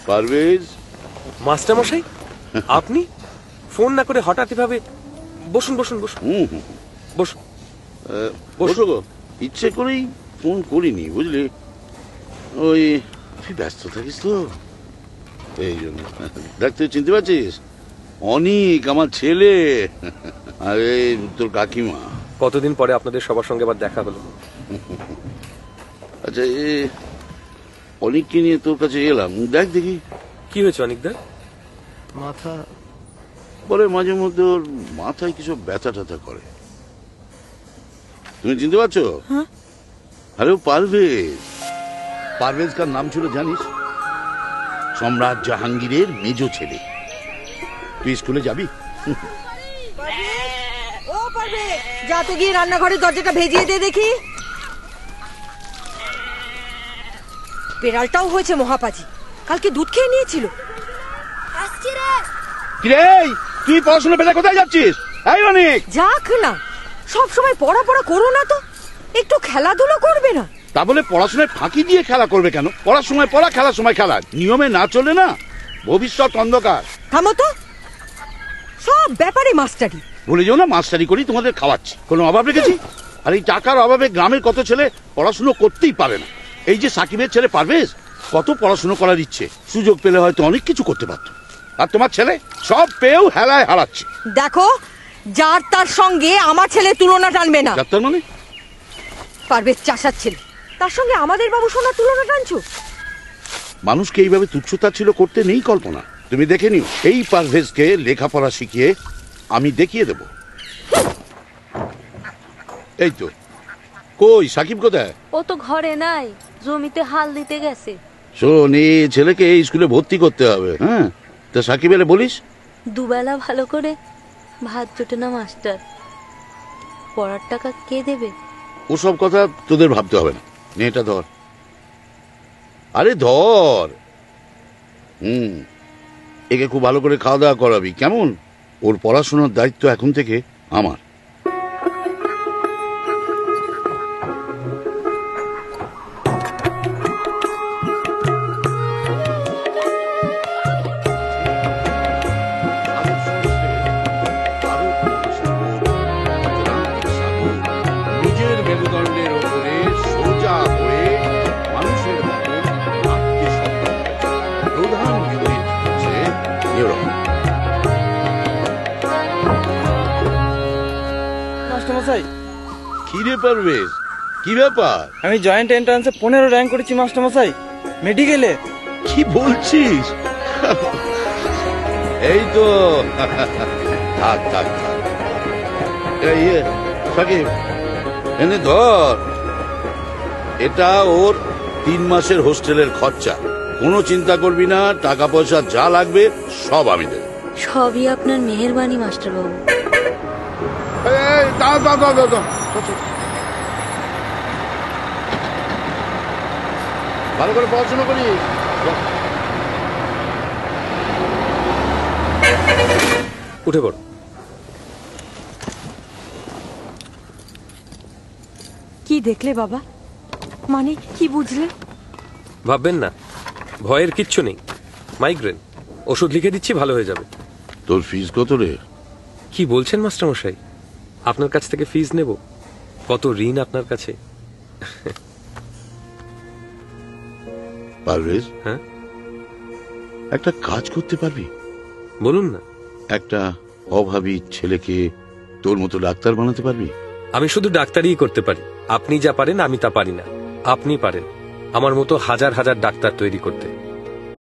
Parvez. Master মশাই, আপনি phone না করে হঠাৎ এভাবে? বসুন বসুন বসুন। বসুন বসো গো। ইচ্ছে করেই ফোন করিনি, বুঝলি, ওই তুই ব্যস্ত থাকিস তো এই জন্য। দেখ, তুই চিনতে পারছিস? অনিক, আমার ছেলে, আরে তোর কাকিমা। কতদিন পরে আপনাদের সবার সঙ্গে আবার দেখা হলো। আচ্ছা, অনিককে নিয়ে তোর কাছে এলাম। দেখ দেখি কি হয়েছে অনিকদা? মাথা বলে মাঝে মধ্যে ওর মাথায় কিছু ব্যথা ট্যাথা করে। তুমি চিনতে পারছো? আরে ও পারভেজ। পারভেজ কার নাম ছিল জানিস? সম্রাট জাহাঙ্গীরের মেজ ছেলে। তুই স্কুলে যাবি? ও পারভেজ, যা তো গিয়ে রান্নাঘরের দরজাটা ভেজিয়ে দে দেখি। বেড়ালটাও হয়েছে মহাপাজি, কালকে দুধ খেয়ে নিয়েছিল। কিরে, তুই পড়াশোনা পেলে কোথায় যাচ্ছিস? এই অনেক যাক না, সব সময় পড়া পড়া করো না তো, একটু খেলাধুলো করবে না? তা বলে পড়াশোনায় ফাঁকি দিয়ে খেলা করবে কেন? পড়ার সময় পড়া, খেলার সময় খেলা। নিয়মে না চলে না, ভবিষ্যৎ অন্ধকার। থামো তো, সব ব্যাপারে মাস্টারি। ভুলে যাও না, মাস্টারি করি তোমাদের খাওয়াচ্ছি। কোনো অভাব রেখেছি? আর এই টাকার অভাবে গ্রামের কত ছেলে পড়াশুনো করতেই পারে না। এই যে সাকিবের ছেলে পারভেজ, কত পড়াশুনো করার ইচ্ছে, সুযোগ পেলে হয়তো অনেক কিছু করতে পারত। আর তোমার ছেলে সব পেয়েও হেলায় হারাচ্ছে। দেখো, যার তার সঙ্গে আমার ছেলে তুলনা টানবে না। ডাক্তার মানে? পারভেজ চাষার ছেলে, তার সঙ্গে আমাদের বাবু সোনার তুলনা টানছো? মানুষকে এইভাবে তুচ্ছতাচ্ছিল্য করতে নেই কল্পনা। তুমি দেখে নিও, এই পারভেজকে লেখাপড়া শিখিয়ে আমি দেখিয়ে দেব। এই তো, কই সাকিব কোথায়? ও তো ঘরে নাই, জমিতে হাল দিতে গেছে। শোন, এই ছেলেকে এই স্কুলে ভর্তি করতে হবে। হ্যাঁ, তা সাকিব এলে বলিস। দুবেলা ভালো করে ভাত জোটে না মাস্টার, পড়ার টাকা কে দেবে? ওসব কথা তোদের ভাবতে হবে না। নে, এটা ধর। আরে ধর। একে খুব ভালো করে খাওয়া দাওয়া করাবি, কেমন? ওর পড়াশোনার দায়িত্ব এখন থেকে আমার। নিজের মেরুদণ্ডের ওপরে সোজা হয়ে মানুষের মতন হাঁটতে সক্ষম হয়েছে। প্রধান ইউনিট হচ্ছে নিউরন। মাস্টারমশাই, কি রে পারভেজ, কি ব্যাপার? আমি জয়েন্ট এন্ট্রান্সে 15 র্যাঙ্ক করেছি মাস্টারমশাই, মেডিকেলে। কি বলছিস? এই তো। থাক থাক থাক। এই সাকিব, এনে ধর। এটা ওর 3 মাসের হোস্টেলের খরচা। কোনো চিন্তা করবি না, টাকা পয়সা যা লাগবে সব আমি দেব। সবই আপনার মেহেরবানি মাস্টারবাবু। ভালো করে পড়াশোনা করি। উঠে পড়। কি দেখলে বাবা? মানে কি বুঝলে? ভাববেন না, ভয়ের কিচ্ছু নেই। মাইগ্রেন, ওষুধ লিখে দিচ্ছি, ভালো হয়ে যাবে। তোর ফিস কত রে? কি বলছেন মাস্টার মশাই? আপনার কাছ থেকে ফিস নেব? কত ঋণ আপনার কাছে। পারভেজ, হ্যাঁ, একটা কাজ করতে পারবি? বলুন না। একটা অভাবী ছেলেকে তোর মতো ডাক্তার বানাতে পারবি? আমি শুধু ডাক্তারিই করতে পারি। আপনি যা পারেন আমি তা পারি না। আপনি পারেন আমার মতো হাজার হাজার ডাক্তার তৈরি করতে।